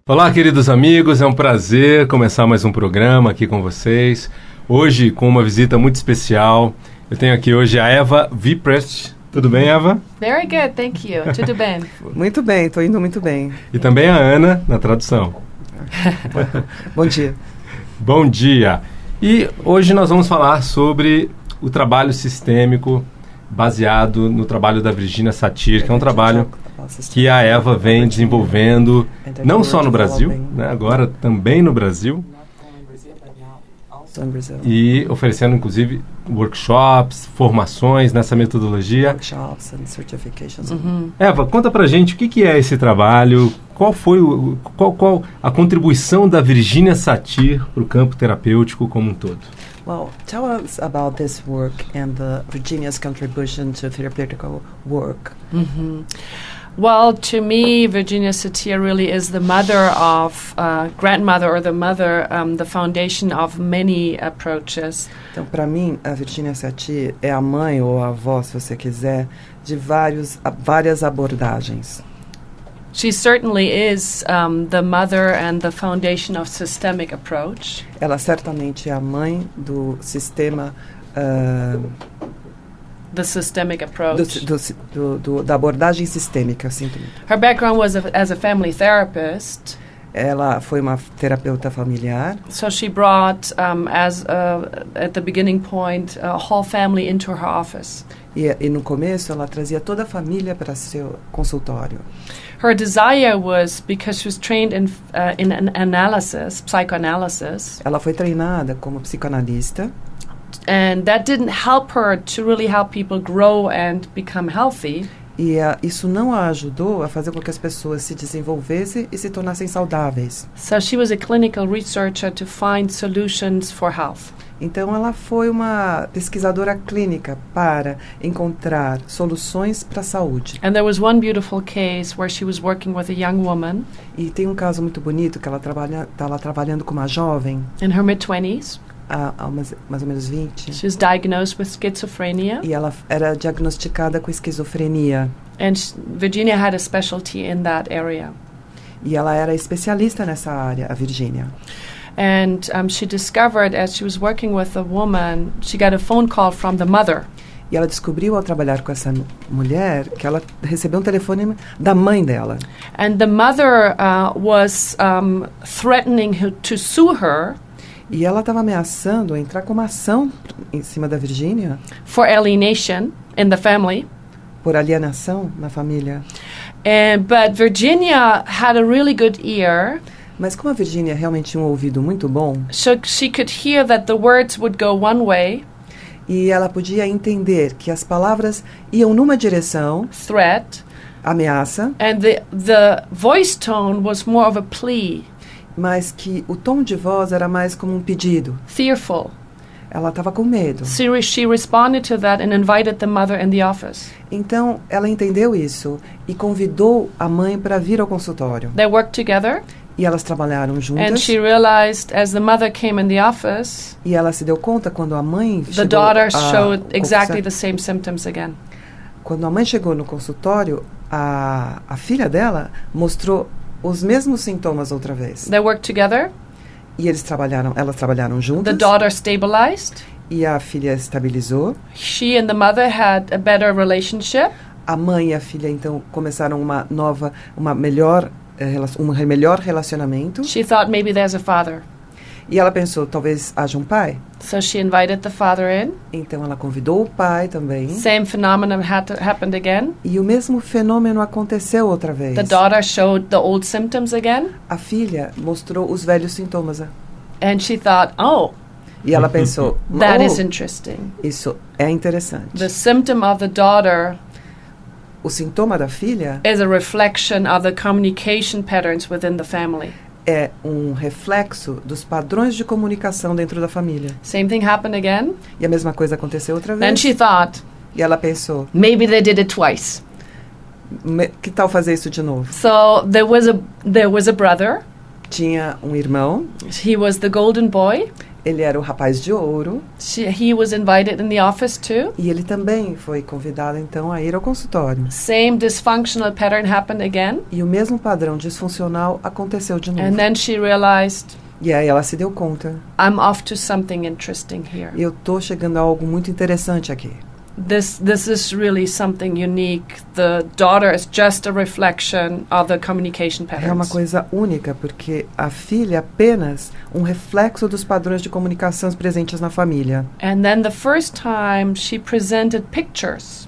Olá, queridos amigos, é um prazer começar mais um programa aqui com vocês. Hoje, com uma visita muito especial, eu tenho aqui hoje a Eva Wieprecht. Tudo bem, Eva? Very good, thank you. Tudo bem? Muito bem, estou indo muito bem. E também a Ana, na tradução. Bom dia. Bom dia. E hoje nós vamos falar sobre o trabalho sistêmico baseado no trabalho da Virgínia Satir, que é um trabalho que a Eva vem desenvolvendo, não só no Brasil, né, agora também no Brasil, e oferecendo, inclusive, workshops, formações nessa metodologia. Workshops and certifications. Eva, conta pra gente o que é esse trabalho, qual foi qual a contribuição da Virgínia Satir para o campo terapêutico como um todo. Well, tell us about this work and Virginia's contribution to therapeutical work. Well, to me, Virginia Satir really is the mother of, grandmother or the mother, the foundation of many approaches. Então, para mim, a Virginia Satir é a mãe ou a avó, se você quiser, de várias abordagens. She certainly is the mother and the foundation of systemic approach. Ela certamente é a mãe do sistema The systemic approach. da abordagem sistêmica, sinto muito. Her background was as a family therapist. Ela foi uma terapeuta familiar. So she brought, at the beginning point, a whole family into her office. E no começo ela trazia toda a família para seu consultório. Her desire was, because she was trained in analysis, psychoanalysis. Ela foi treinada como psicanalista. And that didn't help her to really help people grow and become healthy. E isso não a ajudou a fazer com que as pessoas se desenvolvessem e se tornassem saudáveis. So she was a clinical researcher to find solutions for health. Então ela foi uma pesquisadora clínica para encontrar soluções para a saúde. And there was one beautiful case where she was working with a young woman. E tem um caso muito bonito que ela está trabalhando com uma jovem. In her mid-20s. Mais ou menos 20. She was diagnosed with schizophrenia. E ela era diagnosticada com esquizofrenia. And Virginia had a specialty in that area. E ela era especialista nessa área, a Virgínia. And she discovered, as she was working with a woman, she got a phone call from the mother. E ela descobriu ao trabalhar com essa mulher que ela recebeu um telefone da mãe dela. And the mother was threatening to sue her. E ela estava ameaçando entrar com uma ação em cima da Virgínia. For alienation in the family. Por alienação na família. But Virginia had a really good ear. Mas como a Virgínia realmente tinha um ouvido muito bom, so she could hear that the words would go one way. E ela podia entender que as palavras iam numa direção, threat, ameaça, and the voice tone was more of a plea. Mas que o tom de voz era mais como um pedido. Fearful. Ela estava com medo. So she responded to that and invited the mother in the office. Então ela entendeu isso e convidou a mãe para vir ao consultório. They worked together. E elas trabalharam juntas. And she realized, as the mother came in the office, e ela se deu conta quando a mãe chegou. The daughter showed exactly the same symptoms again. Quando a mãe chegou no consultório, a filha dela mostrou os mesmos sintomas outra vez. They worked together. E elas trabalharam juntas. The daughter stabilized. E a filha estabilizou. She and the mother had a better relationship. A mãe e a filha então começaram um melhor relacionamento. She thought maybe there's a father. E ela pensou, talvez haja um pai. So she invited the father in. Então ela convidou o pai também. Same phenomenon happened again. E o mesmo fenômeno aconteceu outra vez. The daughter showed the old symptoms again. A filha mostrou os velhos sintomas. And she thought, oh. E ela pensou, that is interesting. Isso é interessante. The symptom of the daughter o sintoma da filha is a reflection of the communication patterns within the family. É reflexo dos padrões de comunicação dentro da família. Same thing happened again. E a mesma coisa aconteceu outra vez. Then she thought, e ela pensou, maybe they did it twice. Que tal fazer isso de novo? So there was a brother. Tinha um irmão. He was the golden boy. Ele era o rapaz de ouro. He was invited in the office too. E ele também foi convidado, então, a ir ao consultório. Same dysfunctional pattern happened again. E o mesmo padrão disfuncional aconteceu de novo. And then she realized, E aí ela se deu conta. I'm off to something interesting here. Eu tô chegando a algo muito interessante aqui. This is really something unique. The daughter is just a reflection of the communication patterns. É uma coisa única, porque a filha é apenas um reflexo dos padrões de comunicação presentes na família. And then the first time she presented pictures.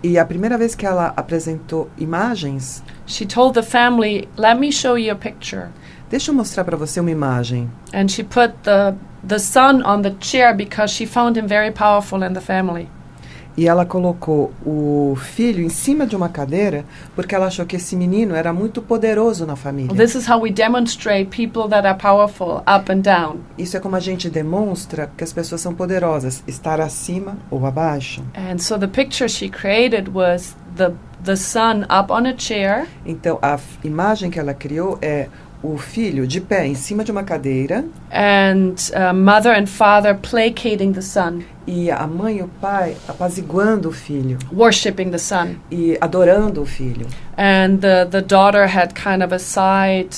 E a primeira vez que ela apresentou imagens, She told the family, let me show you a picture. deixa eu mostrar para você uma imagem. And she put the son on the chair because she found him very powerful in the family. E ela colocou o filho em cima de uma cadeira porque ela achou que esse menino era muito poderoso na família. This is how we demonstrate people that are powerful up and down. Isso é como a gente demonstra que as pessoas são poderosas, estar acima ou abaixo. And so the picture she created was the son up on a chair. Então, a imagem que ela criou é o filho de pé em cima de uma cadeira And mother and father placating the son, e a mãe e o pai apaziguando o filho worshipping the son. e adorando o filho. And the daughter had kind of a side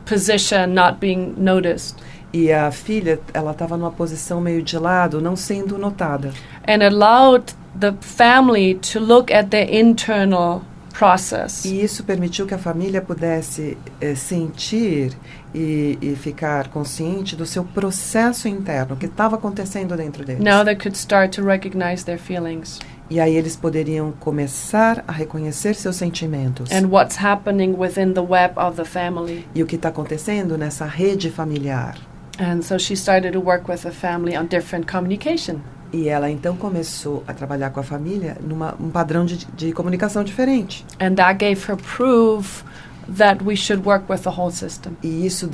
position, not being noticed. E a filha, ela estava numa posição meio de lado, não sendo notada. And allowed the family to look at their internal process. E isso permitiu que a família pudesse sentir e ficar consciente do seu processo interno, o que estava acontecendo dentro deles. Now they could start to recognize their feelings E aí eles poderiam começar a reconhecer seus sentimentos. and what's happening within the web of the family. E o que está acontecendo nessa rede familiar. And so she started to work with the family on different communication. E ela então começou a trabalhar com a família num padrão de comunicação diferente. And that gave her proof that we should work with the whole system. E isso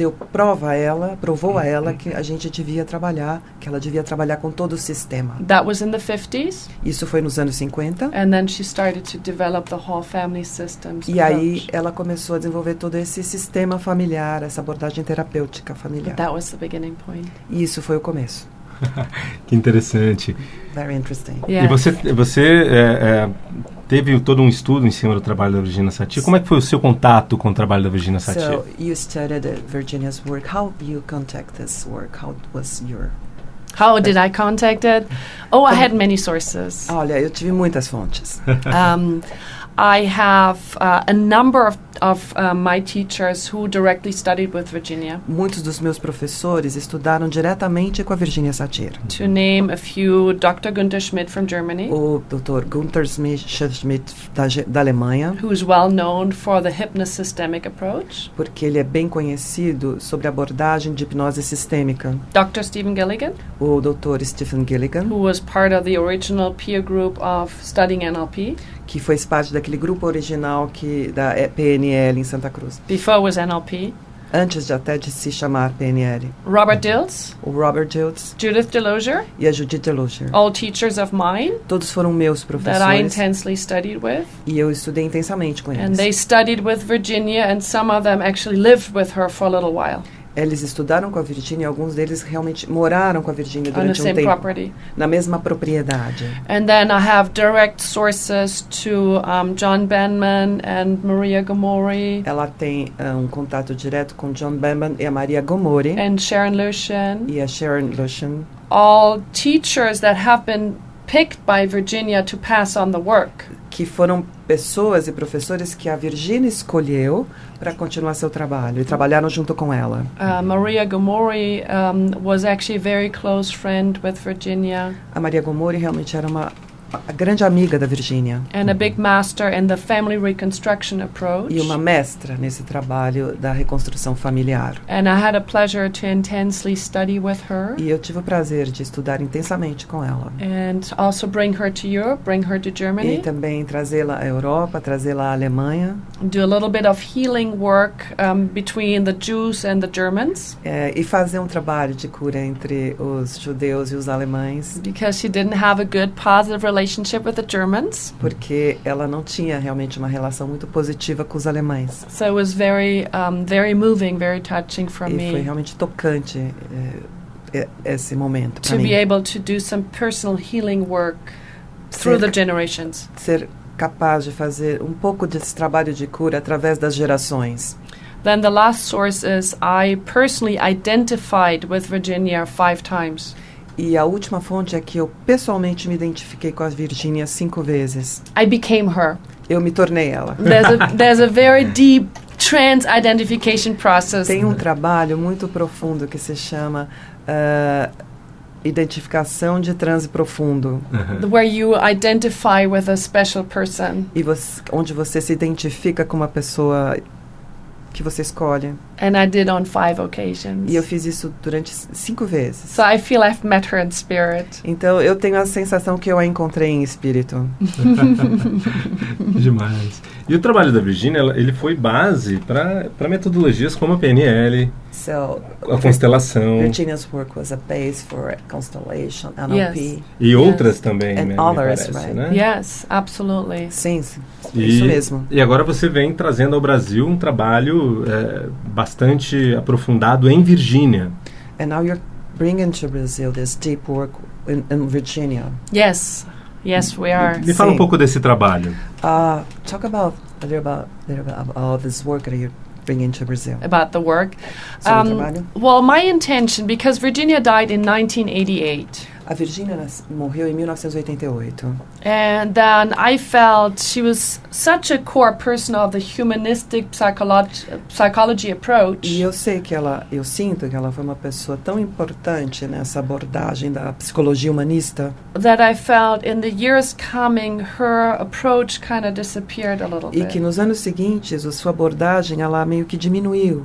provou a ela que a gente devia trabalhar, que ela devia trabalhar com todo o sistema. That was in the 50s. Isso foi nos anos 50. And then she started to develop the whole family systems E aí approach. ela começou a desenvolver todo esse sistema familiar, essa abordagem terapêutica familiar. That was the beginning point. E isso foi o começo. Que interessante. Very interesting. E você teve todo um estudo em cima do trabalho da Virgínia Satir. Como é que foi o seu contato com o trabalho da Virgínia Satir? So you studied Virginia's work. How you contact this work? How was your... How did I contact it? Oh, I had many sources. Olha, eu tive muitas fontes. I have a number of my teachers who directly studied with Virginia. Muitos dos meus professores estudaram diretamente com a Virgínia Satir. To name a few, Dr. Günther Schmidt from Germany, O Dr. Gunther Schmidt da Alemanha, who's well known for the hypnosystemic approach. porque ele é bem conhecido sobre a abordagem de hipnose sistêmica. Dr. Stephen Gilligan, O Dr. Stephen Gilligan, who was part of the original peer group of studying NLP. que fez parte daquele grupo original da PNL em Santa Cruz, Before it was NLP. antes de se chamar PNL. Robert Dilts, O Robert Dilts Judith Delosier, e a Judith Delosier. all teachers of mine Todos foram meus that I professores intensely studied with. e eu estudei intensamente com And eles. they studied with Virginia, and some of them actually lived with her for a little while Eles estudaram com a Virgínia e alguns deles realmente moraram com a Virgínia on the durante um same tempo, property. na mesma propriedade. And then I have direct sources to John Benman and Maria Gomori Ela tem um contato direto com John Benman e a Maria Gomori and Sharon Lushan, e a Sharon Lushan, all teachers that have been picked by Virginia to pass on the work. que foram pessoas e professores que a Virgínia escolheu para continuar seu trabalho e trabalharam junto com ela. Maria Gomori was actually a very close friend with Virginia A Maria Gomori realmente era a grande amiga da Virgínia and a big master in the family reconstruction approach. e uma mestra nesse trabalho da reconstrução familiar. And I had a pleasure to intensely study with her E eu tive o prazer de estudar intensamente com ela. and also bring her to Europe, bring her to E Germany, também trazê-la à Europa, trazê-la à Alemanha, do a little bit of healing work between the Jews and the Germans e fazer um trabalho de cura entre os judeus e os alemães, because she didn't have a good positive relationship with the Germans. porque ela não tinha realmente uma relação muito positiva com os alemães. So it was very moving, very touching for E foi me. realmente tocante esse momento para to mim. be able to do some personal healing work through the generations. Ser capaz de fazer um pouco desse trabalho de cura através das gerações. Then the last source is I personally identified with Virginia 5 times. E a última fonte é que eu pessoalmente me identifiquei com a Virgínia 5 vezes. I became her. Eu me tornei ela. There's a very deep trans-identification process. Tem um trabalho muito profundo que se chama identificação de transe profundo. Where you identify with a special person. E onde você se identifica com uma pessoa que você escolhe. And I did on 5 occasions. E eu fiz isso durante 5 vezes. So I feel I've met her in spirit. Então eu tenho a sensação que eu a encontrei em espírito. Demais. E o trabalho da Virgínia, ele foi base para metodologias como a PNL, So, a constelação. Virginia's work was a base for constellation, NLP. Yes. E outras também, And me others, parece, right? né? Yes, absolutely. Sim, isso mesmo. E agora você vem trazendo ao Brasil um trabalho bastante aprofundado em Virgínia. And now you're bringing to Brazil this deep work in Virginia. Yes, we are. Me fala um Sim. pouco desse trabalho. Talk about a little about this work that you're bringing to Brazil. About the work. Sobre o trabalho. Well, my intention, because Virginia died in 1988, A Virgínia morreu em 1988. and then I felt she was such a core person of the humanistic psychology approach. E eu sinto que ela foi uma pessoa tão importante nessa abordagem da psicologia humanista, That I felt in the years coming, her approach kind of disappeared a little e que bit. nos anos seguintes a sua abordagem ela meio que diminuiu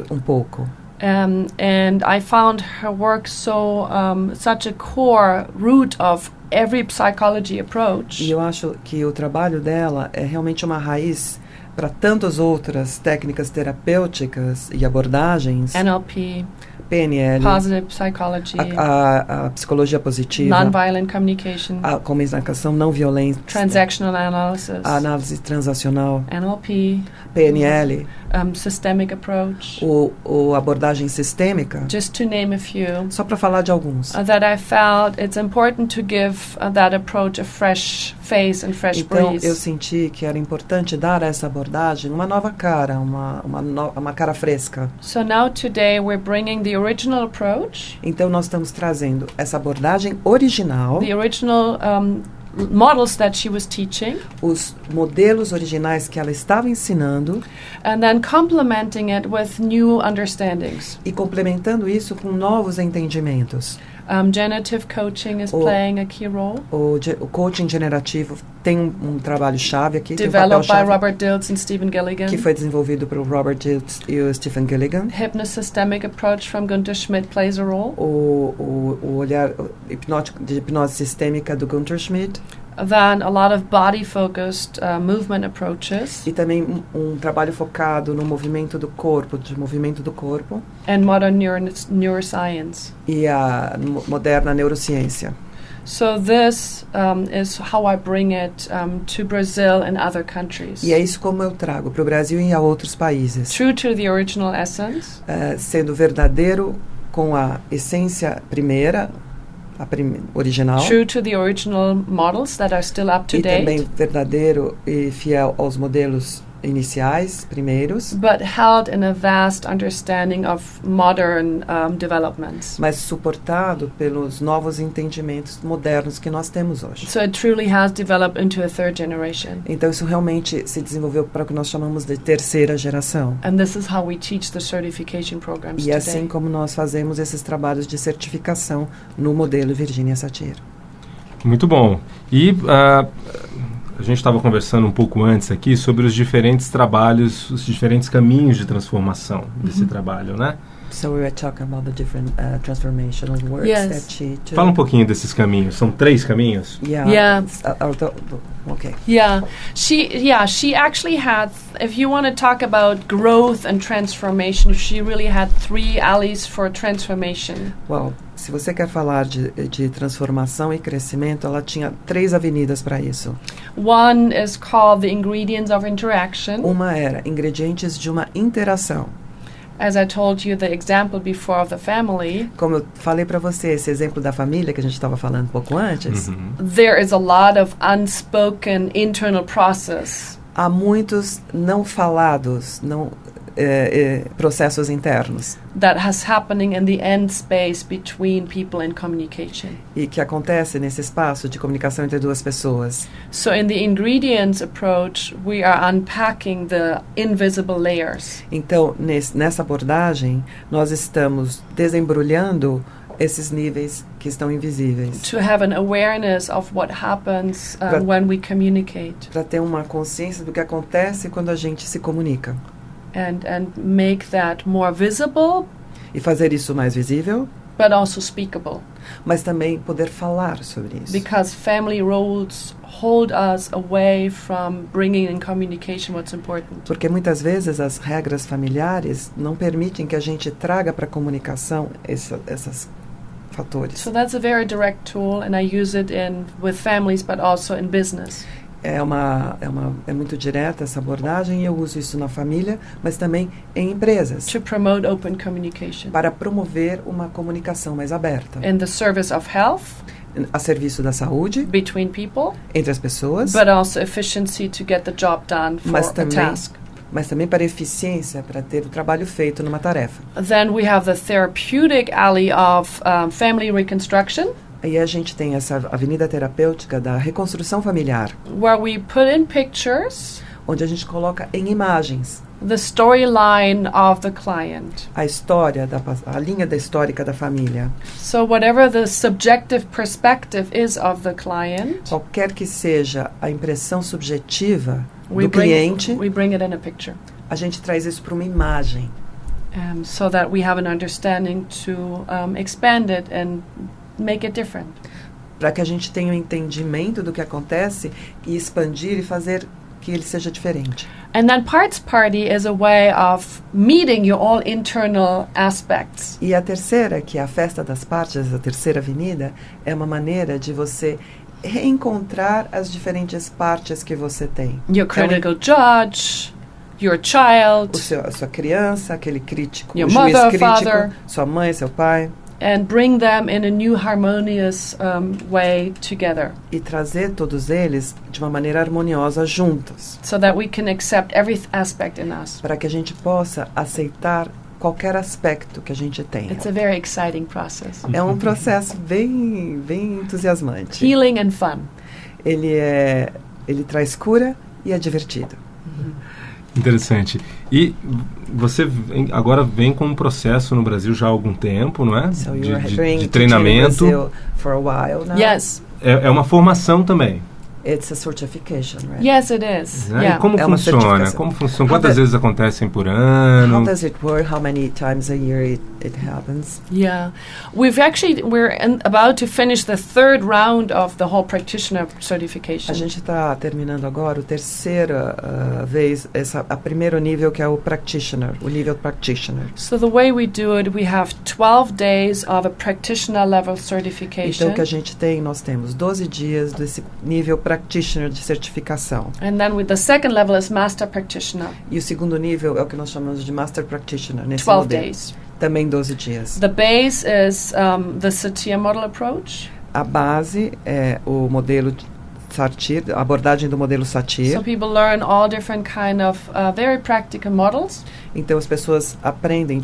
um pouco. And I found her work such a core root of every psychology approach. E eu acho que o trabalho dela é realmente uma raiz para tantas outras técnicas terapêuticas e abordagens, NLP, PNL, positive psychology, a psicologia positiva, nonviolent communication, a comunicação não violenta, transactional analysis, a análise transacional, NLP, PNL, systemic approach, ou abordagem sistêmica, just to name a few. só para falar de alguns. That I felt it's important to give that approach a fresh face and fresh Então, breeze. eu senti que era importante dar a essa abordagem uma nova cara, uma cara fresca. So now today we're bringing the original approach, Então, nós estamos trazendo essa abordagem original, the original models that she was teaching, os modelos originais que ela estava ensinando, and then complementing it with new understandings. e complementando isso com novos entendimentos. Generative coaching is playing a key role. O coaching generativo tem um trabalho-chave aqui, tem um papel Developed by chave, Robert Dilts and Stephen Gilligan. que foi desenvolvido pelo Robert Dilts e o Stephen Gilligan. Hypnosystemic approach from Gunther Schmidt plays a role. O olhar hipnótico de hipnose sistêmica do Gunther Schmidt. Then a lot of body-focused movement approaches. E também um trabalho focado no movimento do corpo, And modern neuroscience. E a moderna neurociência. So this is how I bring it to Brazil and other countries. E é isso como eu trago para o Brasil e a outros países. True to the original essence. Sendo verdadeiro com a essência primeira, original. True to the original models that are still up to E date. também verdadeiro e fiel aos modelos iniciais, primeiros. But held in a vast understanding of modern developments. Mas suportado pelos novos entendimentos modernos que nós temos hoje. So it truly has developed into a third generation. Então isso realmente se desenvolveu para o que nós chamamos de terceira geração. And this is how we teach the certification programs E today. assim como nós fazemos esses trabalhos de certificação no modelo Virgínia Satir. Muito bom. E a gente estava conversando um pouco antes aqui sobre os diferentes trabalhos, os diferentes caminhos de transformação desse trabalho, né? So we were talking about the different transformational works Yes. that she took. Fala um pouquinho desses caminhos. São 3 caminhos? Yeah. Okay. Yeah, she actually had, if you want to talk about growth and transformation, she really had 3 alleys for transformation. Well, se você quer falar de transformação e crescimento, ela tinha 3 avenidas para isso. One is called the ingredients of interaction. Uma era ingredientes de uma interação. As I told you the example before of the family, Como eu falei para você, esse exemplo da família que a gente estava falando um pouco antes, there is a lot of unspoken internal process há muitos não falados, processos internos that has happening in the end space between people in communication. e que acontece nesse espaço de comunicação entre duas pessoas. So in the ingredients approach, we are unpacking the invisible layers. Então, nessa abordagem, nós estamos desembrulhando esses níveis que estão invisíveis, To have an awareness of what happens But- when we communicate para ter uma consciência do que acontece quando a gente se comunica and make that more visible, e fazer isso mais visível, but also speakable. mas também poder falar sobre isso. Because family roles hold us away from bringing in communication what's important. Porque muitas vezes as regras familiares não permitem que a gente traga para a comunicação essas fatores. So that's a very direct tool, and I use it with families, but also in business. É muito direta essa abordagem e eu uso isso na família, mas também em empresas, To promote open communication para promover uma comunicação mais aberta, in the service of health a serviço da saúde, between people, entre as pessoas, but also efficiency to get the job done for mas a também, task. mas também para eficiência, para ter o trabalho feito numa tarefa. Then we have the therapeutic alley of family reconstruction, Aí a gente tem essa avenida terapêutica da reconstrução familiar, where we put in pictures onde a gente coloca em imagens the storyline of the client. a história, a linha da histórica da família. So whatever the subjective perspective is of the client, Qualquer que seja a impressão subjetiva we do cliente, bring it in a picture, a gente traz isso para uma imagem, so that we have an understanding to expand it and make it different. para que a gente tenha um entendimento do que acontece e expandir e fazer que ele seja diferente. And then parts party is a way of meeting your all internal aspects. E a terceira, que é a festa das partes, a terceira avenida, é uma maneira de você reencontrar as diferentes partes que você tem. Your critical judge, your child, A sua criança, aquele crítico, Your o juiz mother, crítico, father. sua mãe, seu pai, and bring them in a new harmonious way together, e trazer todos eles de uma maneira harmoniosa juntos, so that we can accept every aspect in us. para que a gente possa aceitar qualquer aspecto que a gente tenha. It's a very exciting process. É um processo bem entusiasmante. Healing and fun. Ele traz cura e é divertido. Interessante. E você agora vem com um processo no Brasil já há algum tempo, não é? So you're doing De teaching in treinamento. Brazil for a while now. Yes. É uma formação também. It's a certification, right? Yes, it is. Né? Yeah. E como É uma funciona? certificação. Como funciona? How Quantas the- vezes acontecem por ano? How does it work? How many times a year it happens? Yeah. We're about to finish the third round of the whole practitioner certification. A gente está terminando agora o terceira vez, a primeiro nível, que é o practitioner, o nível practitioner. So the way we do it, we have 12 days of a practitioner level Então certification. o que a gente tem, nós temos 12 dias desse nível practitioner de certificação. And then with the second level is master practitioner, E o segundo nível é o que nós chamamos de master practitioner, nesse 12 modelo. days. Também 12 dias. The base is the Satir model approach. A base é o modelo Satir, a abordagem do modelo Satir. So people learn all different kind of very practical models Então as pessoas aprendem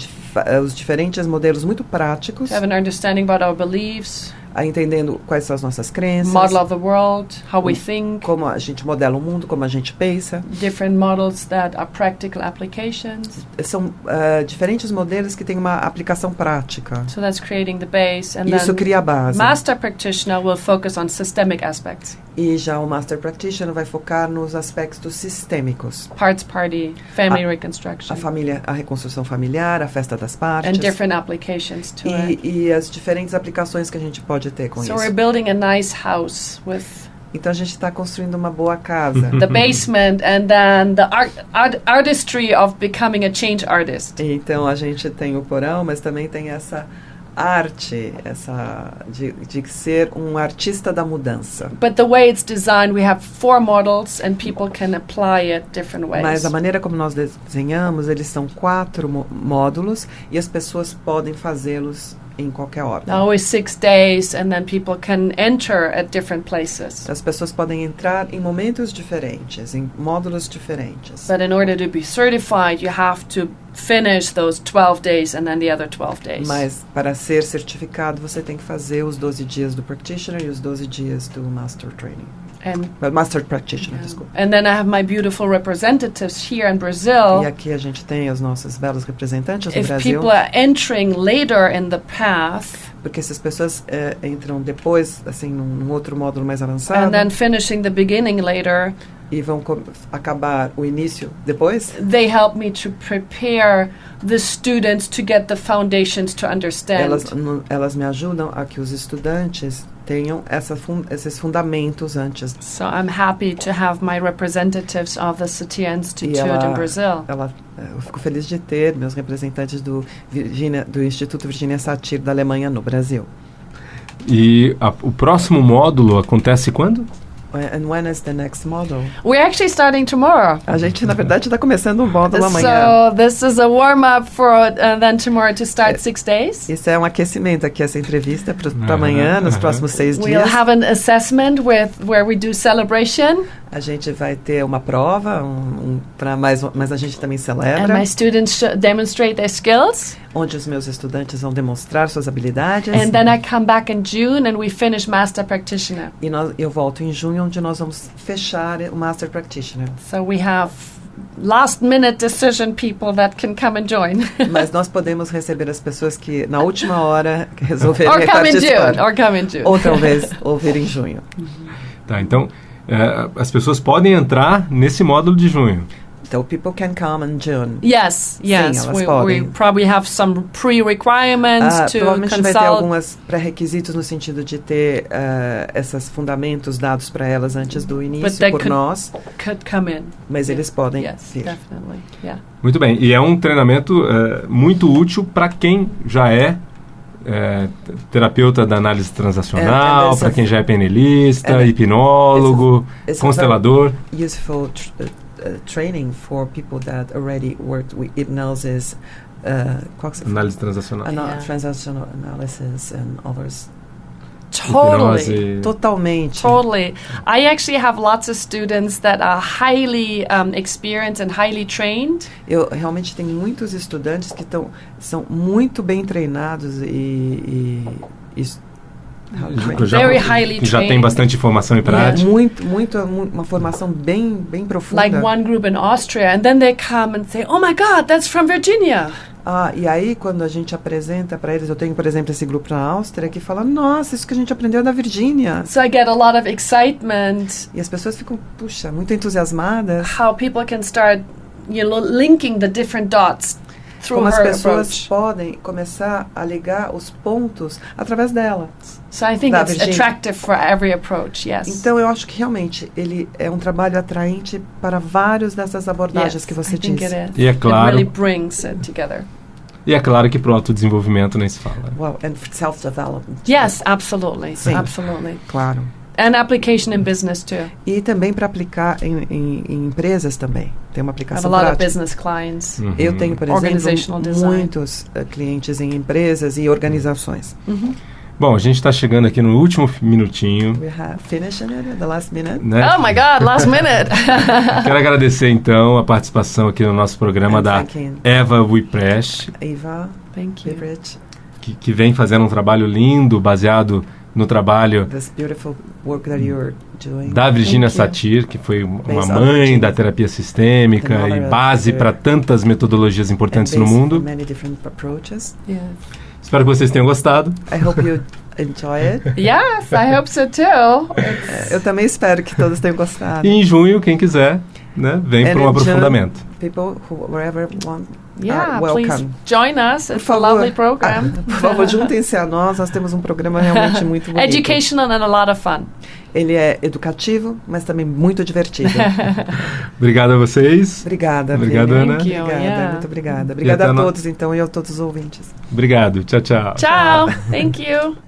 os diferentes modelos muito práticos, to have an understanding about our beliefs, entendendo quais são as nossas crenças, model of the world, how we think, como a gente modela o mundo, como a gente pensa. different models that are practical applications. São diferentes modelos que têm uma aplicação prática. So that's creating the base. And Isso then cria a base. master practitioner will focus on systemic aspects. E já o Master Practitioner vai focar nos aspectos sistêmicos. Parts party, family reconstruction, A reconstrução familiar, a festa das partes. and different applications to it. E as diferentes aplicações que a gente pode ter com So isso. we're building a nice house with Então a gente está construindo uma boa casa. the basement and then the artistry of becoming a change artist. Então a gente tem o porão, mas também tem essa arte, de ser um artista da mudança. But the way it's designed, we have 4 models and people can apply it different ways. Mas a maneira como nós desenhamos, eles são 4 módulos e as pessoas podem fazê-los em qualquer ordem. Always 6 days, and then people can enter at different places. As pessoas podem entrar em momentos diferentes, em módulos diferentes. But in order to be certified, you have to finish those 12 days and then the other 12 days. Mas para ser certificado, você tem que fazer os 12 dias do practitioner e os 12 dias do master training. Master practitioner, desculpa. And then I have my beautiful representatives here in Brazil. E aqui a gente tem os nossos belos representantes no If Brasil. people are entering later in the path, porque se as pessoas entram depois, assim, num outro módulo mais avançado, and then finishing the beginning later, e vão acabar o início depois, they help me to prepare the students to get the foundations to understand. Elas me ajudam a que os estudantes tenham esses fundamentos antes. So I'm happy to have my representatives of the Satir Institute in Brazil. Eu fico feliz de ter meus representantes do Instituto Virgínia Satir da Alemanha no Brasil. E o próximo módulo acontece quando? And when is the next model? We're actually starting tomorrow. A gente, na verdade, está começando um módulo amanhã. So this is a warm-up for then tomorrow to start 6 days. Isso é um aquecimento aqui, essa entrevista para amanhã, nos próximos 6 dias. We'll have an assessment where we do celebration. A gente vai ter uma prova, mas a gente também celebra. And my students demonstrate their skills. Onde os meus estudantes vão demonstrar suas habilidades. And then I come back in June and we finish Master Practitioner. E eu volto em junho, onde nós vamos fechar o Master Practitioner. So we have last-minute decision people that can come and join. Mas nós podemos receber as pessoas que na última hora resolverem or come in June. Ou talvez vir em junho. Tá, então as pessoas podem entrar nesse módulo de junho. So people can come in June. Yes. Sim, we probably have some pre-requirements to provavelmente consult. vai ter alguns pré-requisitos no sentido de ter esses fundamentos dados para elas antes do início por nós. Could come in. Mas eles podem vir. Definitely. Yeah. Muito bem. E é um treinamento muito útil para quem já é terapeuta da análise transacional, para quem já é PNLista, hipnólogo, constelador. Useful training for people that already worked with hypnosis, análise transacional, transactional analysis and others. Totally. Totalmente. Totally. I actually have lots of students that are highly experienced and highly trained. Eu realmente tenho muitos estudantes que são muito bem treinados e very highly trained. Já tem bastante informação e prática. Uma formação bem profunda. Like one group in Austria, and then they come and say, "Oh my God, that's from Virginia." E aí quando a gente apresenta para eles, eu tenho, por exemplo, esse grupo na Áustria que fala, nossa, isso que a gente aprendeu é da Virgínia. So I get a lot of excitement. E as pessoas ficam, puxa, muito entusiasmadas. How people can start, linking the different dots. Como as pessoas podem começar a ligar os pontos através dela. So I think it's attractive for every approach, yes. Então eu acho que realmente ele é um trabalho atraente para várias dessas abordagens que você disse. E é claro. It really brings it together. E é claro que para o autodesenvolvimento nem se fala. Well, and self-development. Yes, absolutely. Sim, absolutely. Claro. And application in business too. E também para aplicar em empresas também. Tem uma aplicação prática. I have a lot of business clients. Eu tenho, por exemplo, muitos clientes em empresas e organizações. Bom, a gente está chegando aqui no último minutinho. We have finished the last minute. Né? Oh my God, last minute! Quero agradecer então a participação aqui no nosso programa da Eva Wieprecht. Eva Wieprecht. Que vem fazendo um trabalho lindo, baseado no trabalho da Virgínia Satir, que foi uma mãe da terapia sistêmica e base para tantas metodologias importantes no mundo. Espero que vocês tenham gostado. I hope you enjoy it. Yes, I hope so too. Eu também espero que todos tenham gostado. E em junho, quem quiser, né, vem para um aprofundamento. People wherever want. Please join us. It's a lovely program. Por favor, juntem-se a nós. Nós temos um programa realmente muito bonito. Educational and a lot of fun. Ele é educativo, mas também muito divertido. Obrigado a vocês. Obrigada, Obrigado, Virgínia. Ana. Obrigada, muito obrigada. Obrigada a todos, então, e a todos os ouvintes. Obrigado. Tchau, tchau. Ciao. Thank you.